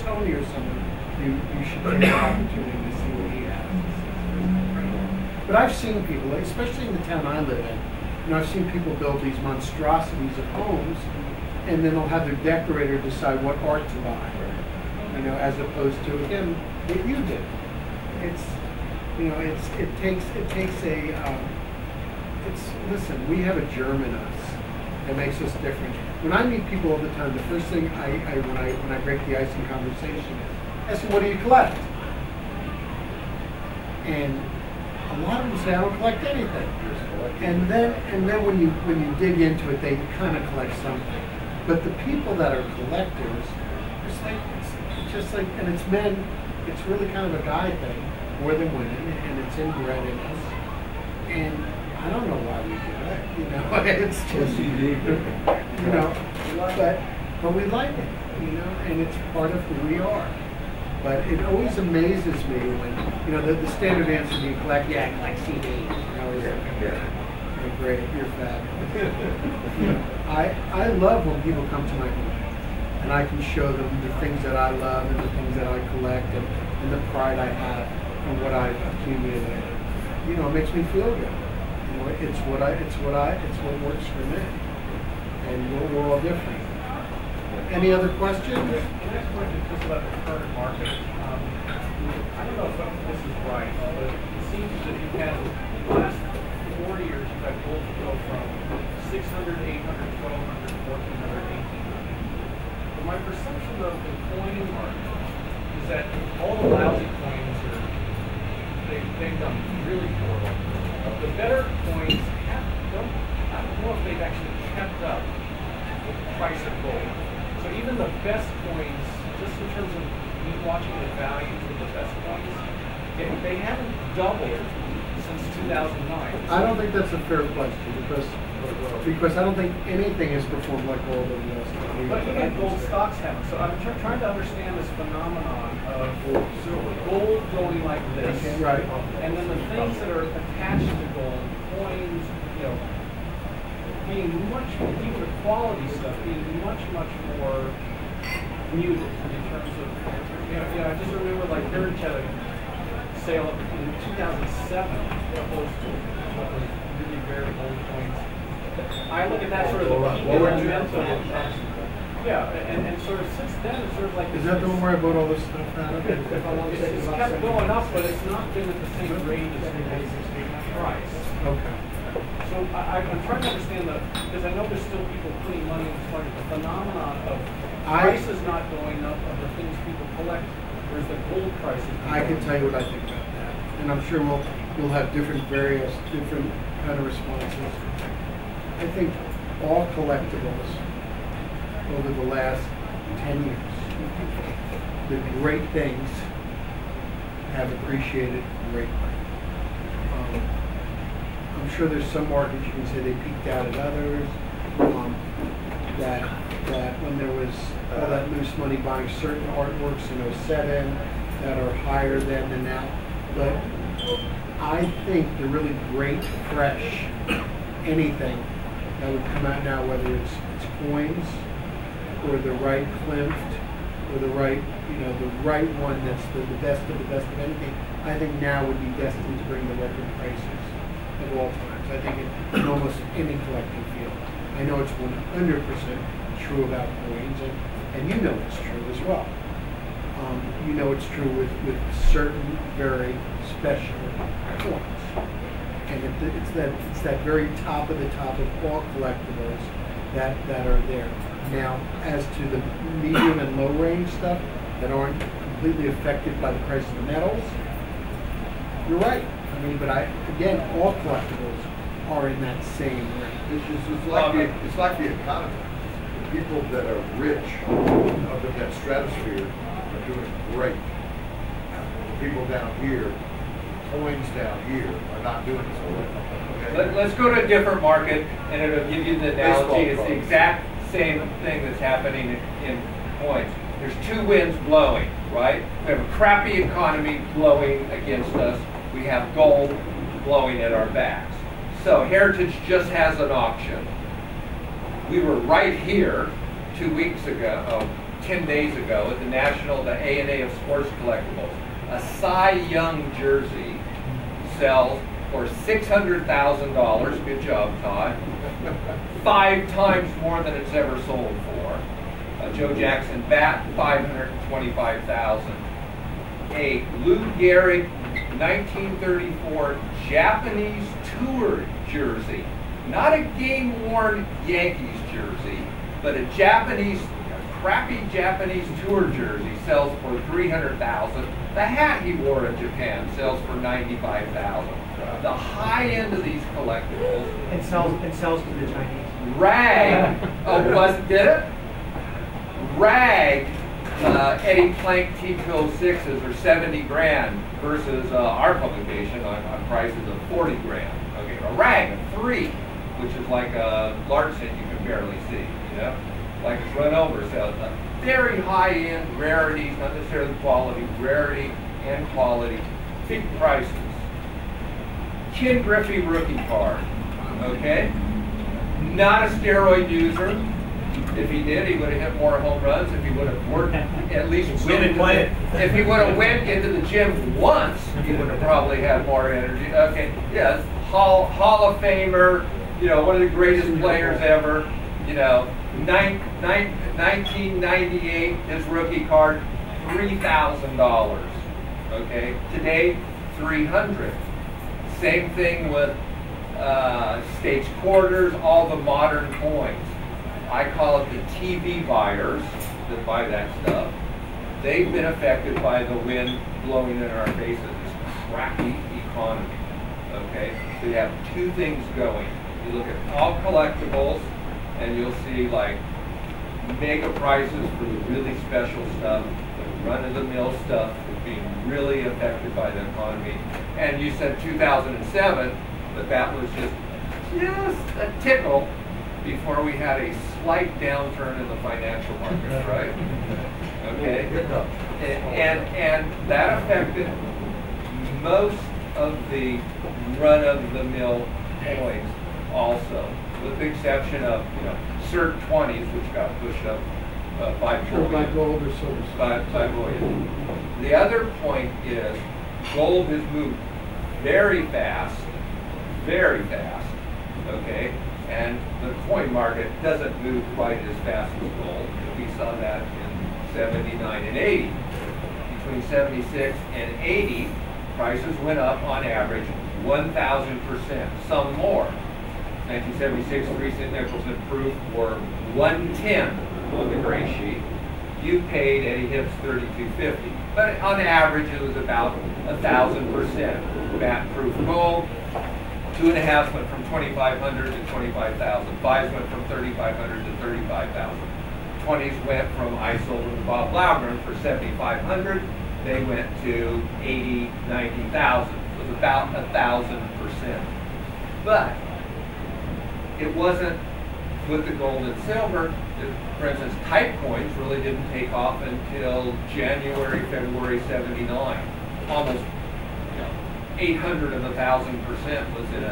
Tony or someone, you should take the opportunity to see what he has. But I've seen people, especially in the town I live in, I've seen people build these monstrosities of homes, and then they'll have their decorator decide what art to buy, as opposed to, again, what you did. Listen, we have a germ in us that makes us different. When I meet people all the time, the first thing when I break the ice in conversation is, ask them, what do you collect? And a lot of them say, I don't collect anything. And then when you dig into it, they kind of collect something. But the people that are collectors, it's just like, and it's men, it's really kind of a guy thing more than women, and it's inbred in us. And I don't know why we do it, it's just, but we like it, and it's part of who we are. But it always amazes me when, the standard answer you collect, I collect CDs. You're great, you're fabulous. I love when people come to my home and I can show them the things that I love and the things that I collect and the pride I have in what I've accumulated. It makes me feel good. It's what works for me. And we're all different. Any other questions? Next question is just about the current market. I don't know if this is right, but it seems that you've had, in the last 4 years, you've had gold go from 600, 800, 1200, 1400, 1800. But my perception of the coin market is that all the lousy coins they've done really poorly. The better coins I don't know if they've actually kept up with the price of gold. So even the best coins, just in terms of me watching the values of the best coins, they haven't doubled since 2009. I don't think that's a fair question because I don't think anything has performed like gold in the last 20 years. But again, gold stocks haven't. So I'm trying to understand this phenomenon of gold going like this, right? And then the things that are attached to gold, coins, being even the quality stuff being much more muted in terms of, I just remember like Heritage had a sale up in 2007 of those really rare gold coins. I look at that sort of the peak of momentum. And sort of since then it's sort of like. Is that the one where I bought all this stuff out of it? It's kept going up, but it's not been at the same rate as the price. Okay. So I'm trying to understand because I know there's still people putting money in this market, the phenomenon of prices not going up of the things people collect, whereas the gold prices. I can tell you what I think about that, and I'm sure we'll have different kind of responses. I think all collectibles over the last 10 years, the great things have appreciated greatly. I'm sure there's some markets you can say they peaked out at others. That when there was all that loose money buying certain artworks in '07 that are higher than now. But I think the really great, fresh, anything that would come out now, whether it's coins or the right Klimt or the right, the right one that's the best of the best of anything, I think now would be destined to bring the record prices of all times. I think in almost any collecting field. I know it's 100% true about coins, and you know it's true as well. You know it's true with certain very special coins. And it's that very top of all collectibles that are there. Now, as to the medium and low range stuff that aren't completely affected by the price of the metals, you're right. But again, all collectibles are in that same range. It's like the economy. The people that are rich up in that stratosphere are doing great. The people down here, coins down here, are not doing so well. Okay? Let's go to a different market, and it'll give you the analogy. It's the exact same thing that's happening in coins. There's two winds blowing, right? We have a crappy economy blowing against us. We have gold blowing at our backs. So Heritage just has an auction. We were right here 2 weeks ago, 10 days ago at the A&A of Sports Collectibles. A Cy Young jersey sells for $600,000. Good job, Todd. 5 times more than it's ever sold for. A Joe Jackson bat, $525,000. A Lou Gehrig 1934 Japanese tour jersey. Not a game-worn Yankees jersey, but a crappy Japanese tour jersey sells for $300,000. The hat he wore in Japan sells for $95,000. The high end of these collectibles. It sells to the Chinese. Rag. Did it? Rag. Eddie Plank T206s are 70 grand versus our publication on prices of 40 grand. Okay, a rag, a 3, which is like a Larson you can barely see, you know? Like it's run over. So very high-end rarities, not necessarily quality, rarity and quality, big prices. Ken Griffey rookie card, okay? Not a steroid user. If he did, he would have hit more home runs. If he would have worked, at least if he would have went into the gym once, he would have probably had more energy. Okay, yes, Hall of Famer, you know, one of the greatest players ever. You know, 1998, his rookie card, $3,000. Okay, today, $300. Same thing with States Quarters, all the modern coins. I call it the TV buyers that buy that stuff. They've been affected by the wind blowing in our faces, this crappy economy. Okay, so you have 2 things going. You look at all collectibles, and you'll see like mega prices for the really special stuff, the run-of-the-mill stuff is being really affected by the economy. And you said 2007, but that was just a tickle before we had a slight downturn in the financial markets, right? Okay, and that affected most of the run-of-the-mill coins also, with the exception of certain 20s, which got pushed up by gold or silver. By bullion. The other point is gold has moved very fast, okay? And the coin market doesn't move quite as fast as gold. We saw that in 79 and 80. Between 76 and 80, prices went up on average 1,000%, some more. 1976, 3 cent nickels and proof were 110 on the gray sheet. You paid Eddie Hips $32.50, but on average it was about 1,000%. Bat proof gold. 2.5 went from 2,500 to 25,000. 5s went from 3,500 to 35,000. 20s went from I sold them to Bob Laughlin for 7,500. They went to 80, 90,000. It was about 1,000%. But it wasn't with the gold and silver. For instance, type coins really didn't take off until January, February '79. Almost 800 of 1,000% was in a